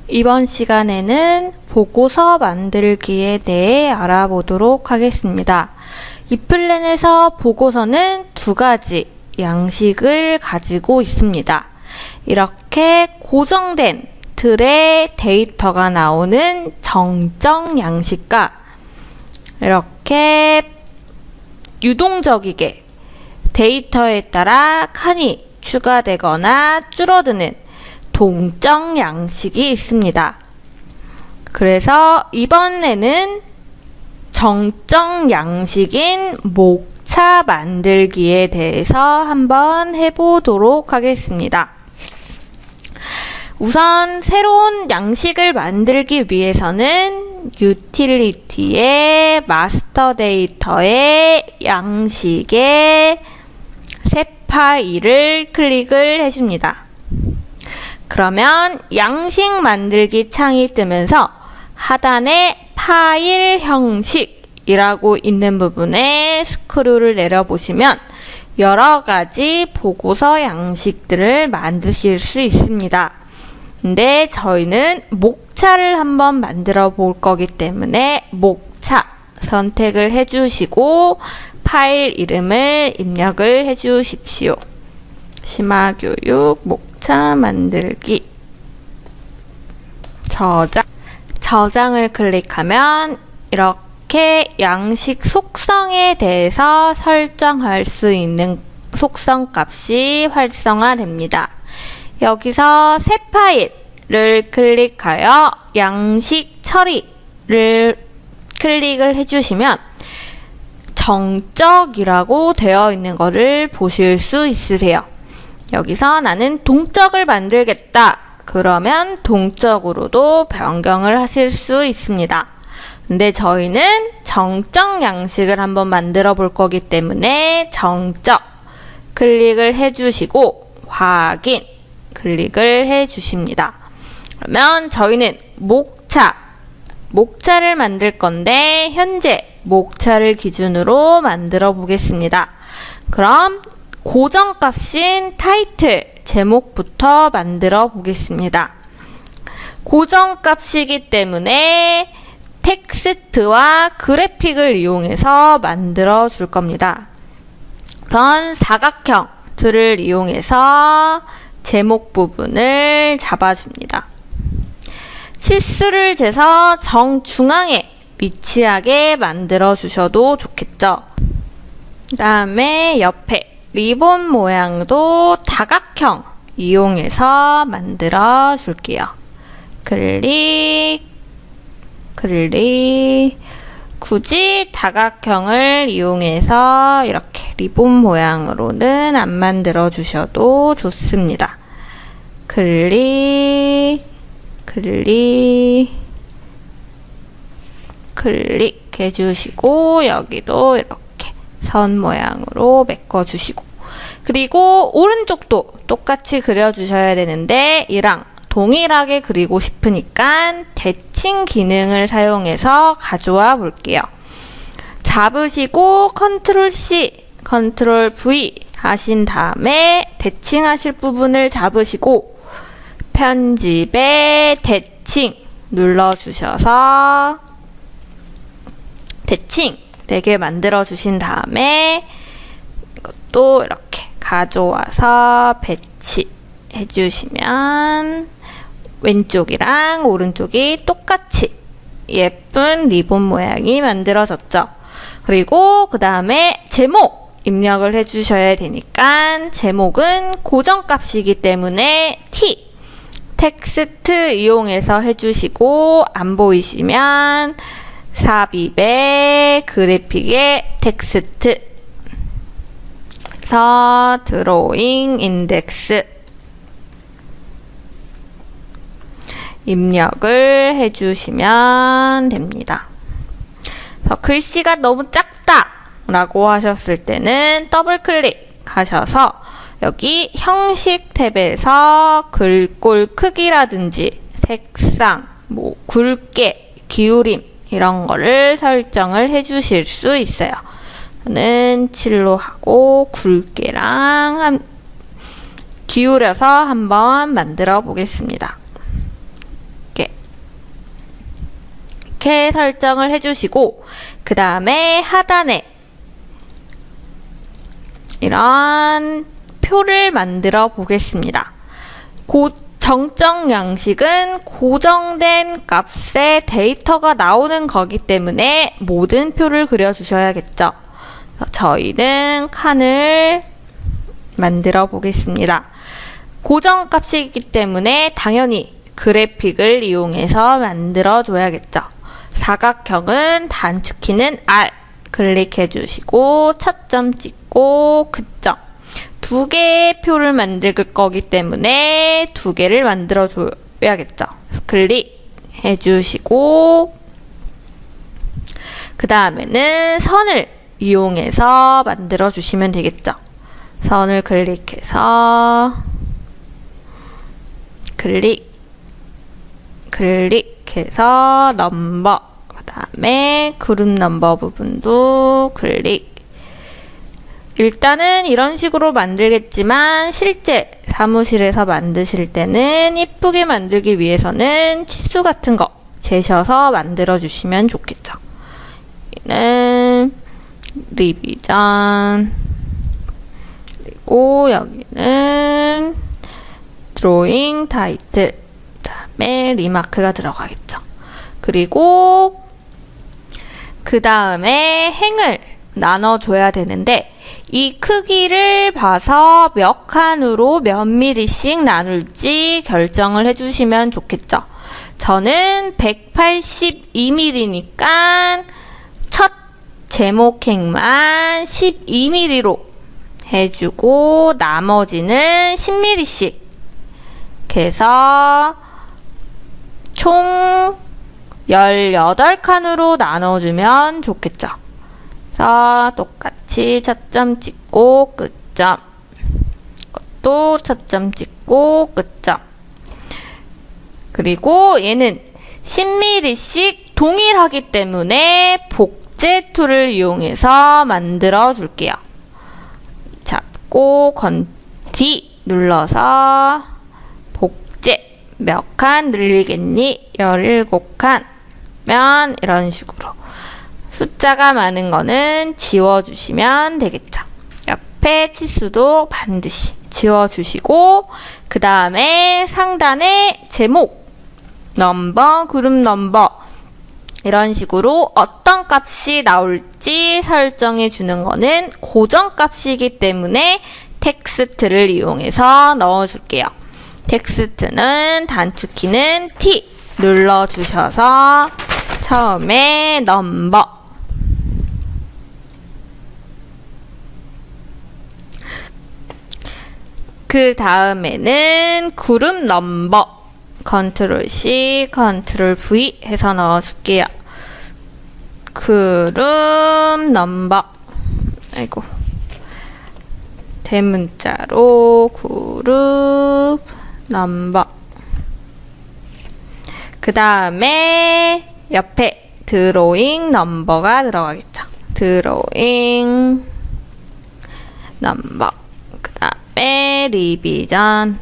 이번 시간에는 보고서 만들기에 대해 알아보도록 하겠습니다. 이 플랜에서 보고서는 두 가지 양식을 가지고 있습니다. 이렇게 고정된 틀의 데이터가 나오는 정정 양식과 이렇게 유동적이게 데이터에 따라 칸이 추가되거나 줄어드는 동적 양식이 있습니다. 그래서 이번에는 정적 양식인 목차 만들기에 대해서 한번 해보도록 하겠습니다. 우선 새로운 양식을 만들기 위해서는 유틸리티의 마스터 데이터의 양식의 새 파일을 클릭을 해줍니다. 그러면 양식 만들기 창이 뜨면서 하단에 파일 형식이라고 있는 부분에 스크롤을 내려보시면 여러 가지 보고서 양식들을 만드실 수 있습니다. 근데 저희는 목차를 한번 만들어 볼 거기 때문에 목차 선택을 해주시고 파일 이름을 입력을 해주십시오. 심화교육 목차 만들기 저장을 클릭하면 이렇게 양식 속성에 대해서 설정할 수 있는 속성 값이 활성화됩니다. 여기서 새 파일을 클릭하여 양식 처리를 클릭을 해주시면 정적이라고 되어 있는 것을 보실 수 있으세요. 여기서 나는 동적을 만들겠다. 그러면 동적으로도 변경을 하실 수 있습니다. 근데 저희는 정적 양식을 한번 만들어 볼 거기 때문에 정적 클릭을 해주시고 확인 클릭을 해주십니다. 그러면 저희는 목차를 만들 건데 현재 목차를 기준으로 만들어 보겠습니다. 그럼 고정값인 타이틀 제목부터 만들어 보겠습니다. 고정값이기 때문에 텍스트와 그래픽을 이용해서 만들어 줄 겁니다. 우선 사각형 틀을 이용해서 제목 부분을 잡아줍니다. 치수를 재서 정중앙에 위치하게 만들어 주셔도 좋겠죠. 그 다음에 옆에 리본 모양도 다각형 이용해서 만들어 줄게요. 클릭 굳이 다각형을 이용해서 이렇게 리본 모양으로는 안 만들어 주셔도 좋습니다. 클릭 해주시고 여기도 이렇게 선 모양으로 메꿔주시고 그리고 오른쪽도 똑같이 그려주셔야 되는데 이랑 동일하게 그리고 싶으니까 대칭 기능을 사용해서 가져와 볼게요. 잡으시고 컨트롤 C, 컨트롤 V 하신 다음에 대칭하실 부분을 잡으시고 편집에 대칭 눌러주셔서 대칭 4개 만들어 주신 다음에 이것도 이렇게 가져와서 배치해 주시면 왼쪽이랑 오른쪽이 똑같이 예쁜 리본 모양이 만들어졌죠. 그리고 그 다음에 제목 입력을 해 주셔야 되니까 제목은 고정값이기 때문에 T 텍스트 이용해서 해주시고 안 보이시면 삽입의 그래픽의 텍스트 그래서 드로잉 인덱스 입력을 해주시면 됩니다. 글씨가 너무 작다 라고 하셨을 때는 더블 클릭 하셔서 여기 형식 탭에서 글꼴 크기라든지 색상, 굵게, 기울임 이런 거를 설정을 해 주실 수 있어요. 저는 7로 하고 굵게랑 기울여서 한번 만들어 보겠습니다. 이렇게 설정을 해주시고 그 다음에 하단에 이런 표를 만들어 보겠습니다. 정적 양식은 고정된 값의 데이터가 나오는 거기 때문에 모든 표를 그려주셔야겠죠. 저희는 칸을 만들어 보겠습니다. 고정값이기 때문에 당연히 그래픽을 이용해서 만들어 줘야겠죠. 사각형은 단축키는 R 클릭해 주시고 차점 찍고 그점. 두 개의 표를 만들 거기 때문에 두 개를 만들어 줘야겠죠. 클릭해 주시고 그 다음에는 선을 이용해서 만들어 주시면 되겠죠. 선을 클릭해서 클릭해서 넘버 그 다음에 그룹 넘버 부분도 클릭. 일단은 이런 식으로 만들겠지만 실제 사무실에서 만드실 때는 이쁘게 만들기 위해서는 치수 같은 거 재셔서 만들어 주시면 좋겠죠. 여기는 리비전 그리고 여기는 드로잉 타이틀 그 다음에 리마크가 들어가겠죠. 그리고 그 다음에 행을 나눠줘야 되는데 이 크기를 봐서 몇 칸으로 몇 미리씩 나눌지 결정을 해주시면 좋겠죠. 저는 182mm니까 첫 제목행만 12mm로 해주고 나머지는 10mm씩 해서 총 18칸으로 나눠주면 좋겠죠. 그래서 똑같이 차점 찍고 끝점, 또 차점 찍고 끝점. 그리고 얘는 10mm씩 동일하기 때문에 복제 툴을 이용해서 만들어 줄게요. 잡고 D 눌러서 복제 몇 칸 늘리겠니? 17칸 면 이런 식으로 숫자가 많은 거는 지워주시면 되겠죠. 옆에 치수도 반드시 지워주시고 그 다음에 상단에 제목, 넘버, 그룹 넘버 이런 식으로 어떤 값이 나올지 설정해 주는 거는 고정값이기 때문에 텍스트를 이용해서 넣어줄게요. 텍스트는 단축키는 T 눌러주셔서 처음에 넘버 그 다음에는 그룹 넘버 컨트롤 C, 컨트롤 V 해서 넣어줄게요. 그룹 넘버 아이고 대문자로 그룹 넘버 그 다음에 옆에 드로잉 넘버가 들어가겠죠. 드로잉 넘버 그 다음에 리비전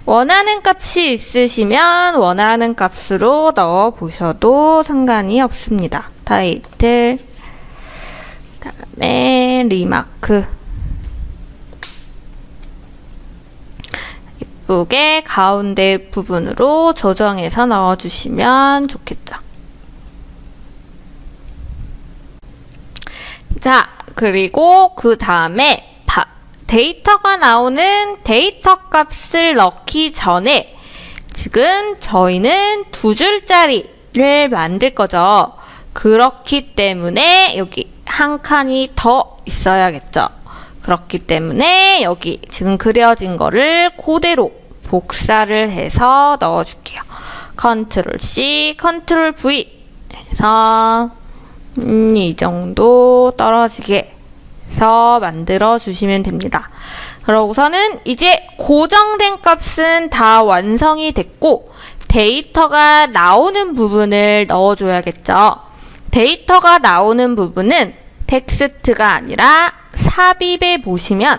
원하는 값이 있으시면 원하는 값으로 넣어 보셔도 상관이 없습니다. 타이틀 그 다음에 리마크 이쁘게 가운데 부분으로 조정해서 넣어주시면 좋겠죠. 자, 그리고 그 다음에 데이터가 나오는 데이터 값을 넣기 전에 지금 저희는 두 줄짜리를 만들 거죠. 그렇기 때문에 여기 한 칸이 더 있어야겠죠. 그렇기 때문에 여기 지금 그려진 거를 그대로 복사를 해서 넣어줄게요. 컨트롤 C, 컨트롤 V 해서 이 정도 떨어지게 해서 만들어 주시면 됩니다. 그러고서는 이제 고정된 값은 다 완성이 됐고 데이터가 나오는 부분을 넣어줘야겠죠. 데이터가 나오는 부분은 텍스트가 아니라 삽입에 보시면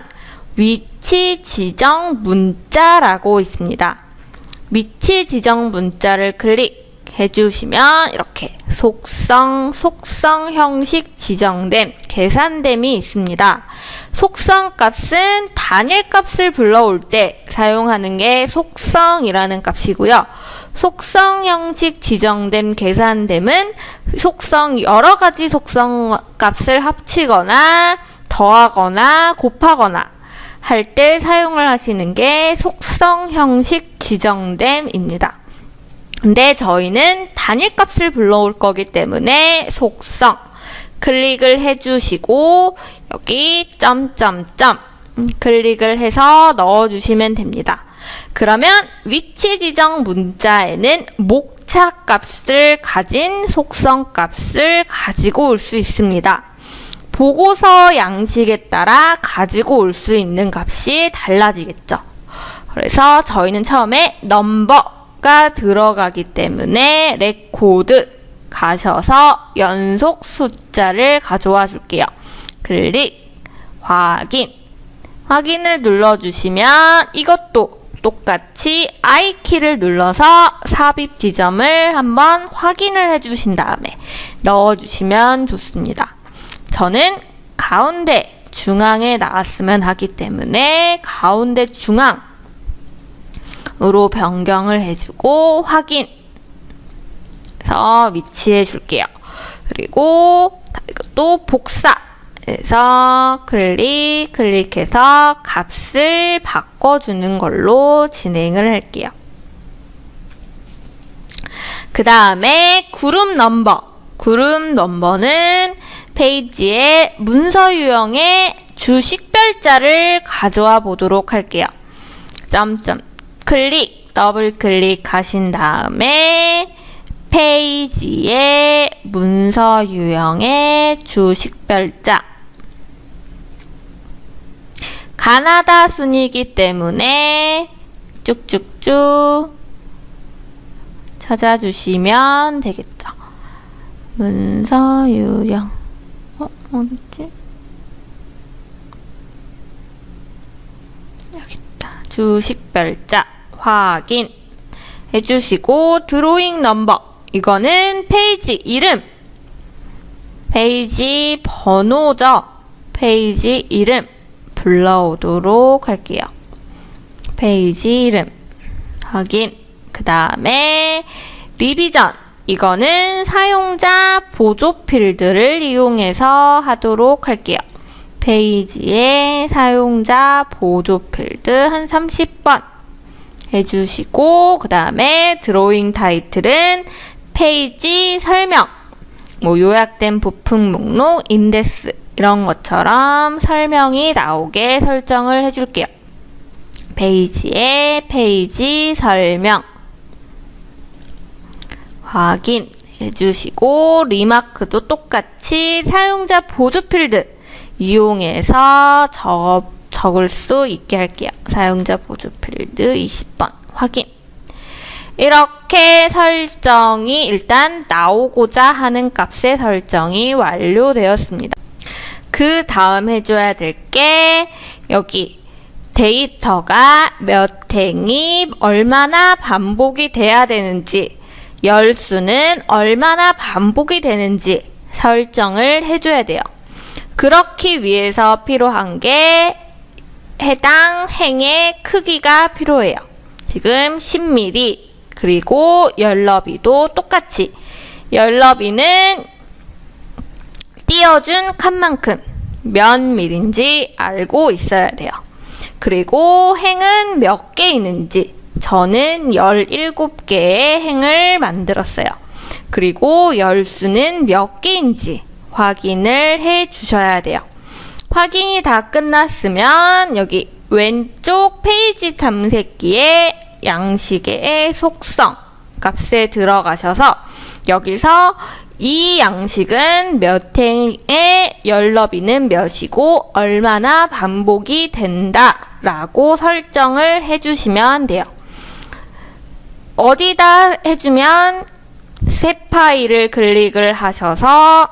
위치 지정 문자라고 있습니다. 위치 지정 문자를 클릭해 주시면 이렇게 속성 형식 지정됨, 계산됨이 있습니다. 속성 값은 단일 값을 불러올 때 사용하는 게 속성이라는 값이고요. 속성 형식 지정됨, 계산됨은 여러 가지 속성 값을 합치거나 더하거나 곱하거나 할 때 사용을 하시는 게 속성 형식 지정됨입니다. 근데 저희는 단일 값을 불러올 거기 때문에 속성 클릭을 해주시고 여기 점점점 클릭을 해서 넣어주시면 됩니다. 그러면 위치 지정 문자에는 목차 값을 가진 속성 값을 가지고 올 수 있습니다. 보고서 양식에 따라 가지고 올 수 있는 값이 달라지겠죠. 그래서 저희는 처음에 넘버가 들어가기 때문에 레코드 가셔서 연속 숫자를 가져와 줄게요. 클릭, 확인을 눌러주시면 이것도 똑같이 I키를 눌러서 삽입 지점을 한번 확인을 해주신 다음에 넣어주시면 좋습니다. 저는 가운데 중앙에 나왔으면 하기 때문에 가운데 중앙으로 변경을 해주고 확인 해서 위치해 줄게요. 그리고 이것도 복사해서 클릭해서 값을 바꿔주는 걸로 진행을 할게요. 그 다음에 그룹 넘버는 페이지에 문서 유형의 주식별자를 가져와 보도록 할게요. 더블 클릭하신 다음에 페이지에 문서 유형의 주식별자 가나다 순이기 때문에 쭉쭉쭉 찾아주시면 되겠죠. 문서 유형 어딨지? 여기 있다. 주식별자 확인 해주시고 드로잉 넘버 이거는 페이지 이름, 페이지 번호죠. 페이지 이름 불러오도록 할게요. 페이지 이름 확인. 그 다음에 리비전 이거는 사용자 보조 필드를 이용해서 하도록 할게요. 페이지에 사용자 보조 필드 한 30번 해주시고 그 다음에 드로잉 타이틀은 페이지 설명, 요약된 부품 목록, 인덱스 이런 것처럼 설명이 나오게 설정을 해줄게요. 페이지에 페이지 설명 확인 해주시고 리마크도 똑같이 사용자 보조 필드 이용해서 적을 수 있게 할게요. 사용자 보조 필드 20번 확인. 이렇게 설정이 일단 나오고자 하는 값의 설정이 완료되었습니다. 그 다음 해줘야 될 게 여기 데이터가 몇 행이 얼마나 반복이 돼야 되는지 열수는 얼마나 반복이 되는지 설정을 해줘야 돼요. 그렇기 위해서 필요한 게 해당 행의 크기가 필요해요. 지금 10mm 그리고 열너비도 똑같이 열너비는 띄워준 칸만큼 몇 밀인지 알고 있어야 돼요. 그리고 행은 몇 개 있는지 저는 17개의 행을 만들었어요. 그리고 열수는 몇 개인지 확인을 해 주셔야 돼요. 확인이 다 끝났으면 여기 왼쪽 페이지 탐색기에 양식의 속성 값에 들어가셔서 여기서 이 양식은 몇 행의 열너비는 몇이고 얼마나 반복이 된다 라고 설정을 해주시면 돼요. 어디다 해주면 새 파일을 클릭을 하셔서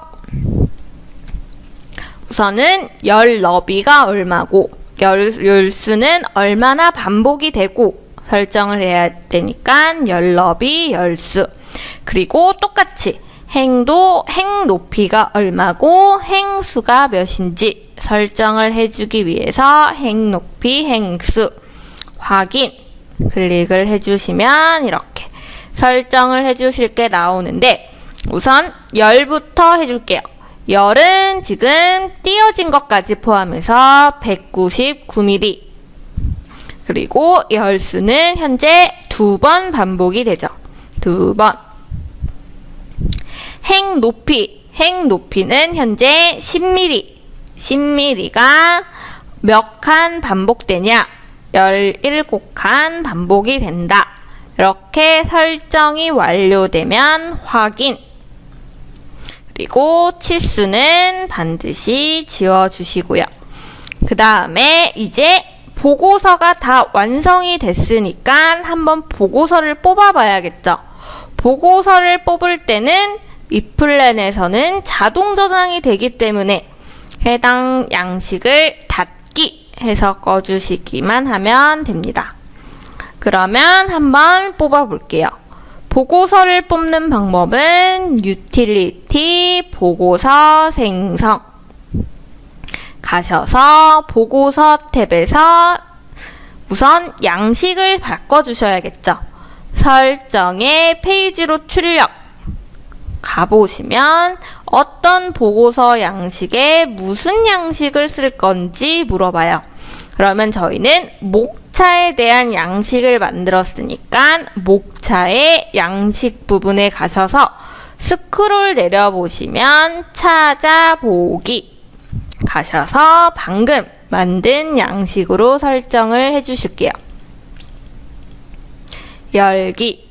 우선은 열너비가 얼마고 열수는 얼마나 반복이 되고 설정을 해야 되니까 열 너비, 열수. 그리고 똑같이 행 높이가 얼마고 행수가 몇인지 설정을 해주기 위해서 행 높이, 행수 확인 클릭을 해주시면 이렇게 설정을 해주실 게 나오는데 우선 열부터 해줄게요. 열은 지금 띄어진 것까지 포함해서 199mm. 그리고 열수는 현재 2번 반복이 되죠. 2번. 행 높이는 현재 10mm. 10mm가 몇 칸 반복되냐? 17칸 반복이 된다. 이렇게 설정이 완료되면 확인. 그리고 치수는 반드시 지워주시고요. 그 다음에 이제 보고서가 다 완성이 됐으니까 한번 보고서를 뽑아봐야겠죠. 보고서를 뽑을 때는 이 플랜에서는 자동 저장이 되기 때문에 해당 양식을 닫기 해서 꺼주시기만 하면 됩니다. 그러면 한번 뽑아볼게요. 보고서를 뽑는 방법은 유틸리티 보고서 생성 가셔서 보고서 탭에서 우선 양식을 바꿔주셔야겠죠. 설정에 페이지로 출력 가보시면 어떤 보고서 양식에 무슨 양식을 쓸 건지 물어봐요. 그러면 저희는 목차에 대한 양식을 만들었으니까 목차의 양식 부분에 가셔서 스크롤 내려보시면 찾아보기 가셔서 방금 만든 양식으로 설정을 해주실게요. 열기,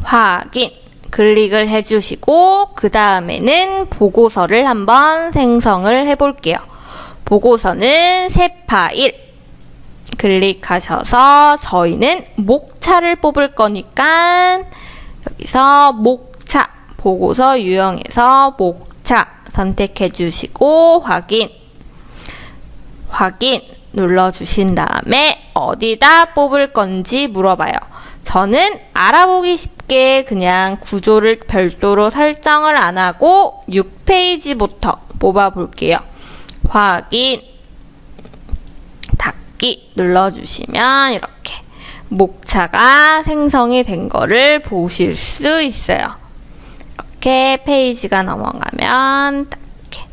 확인 클릭을 해주시고 그 다음에는 보고서를 한번 생성을 해볼게요. 보고서는 새 파일 클릭하셔서 저희는 목차를 뽑을 거니까 여기서 목차 보고서 유형에서 목차 선택해 주시고 확인 눌러주신 다음에 어디다 뽑을 건지 물어봐요. 저는 알아보기 쉽게 그냥 구조를 별도로 설정을 안 하고 6페이지부터 뽑아 볼게요. 확인 닫기 눌러주시면 이렇게 목차가 생성이 된 거를 보실 수 있어요. 이렇게 페이지가 넘어가면 이렇게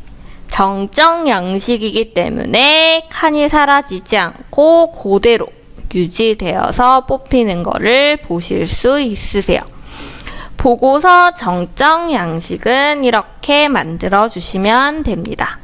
정정 양식이기 때문에 칸이 사라지지 않고 그대로 유지되어서 뽑히는 거를 보실 수 있으세요. 보고서 정정 양식은 이렇게 만들어 주시면 됩니다.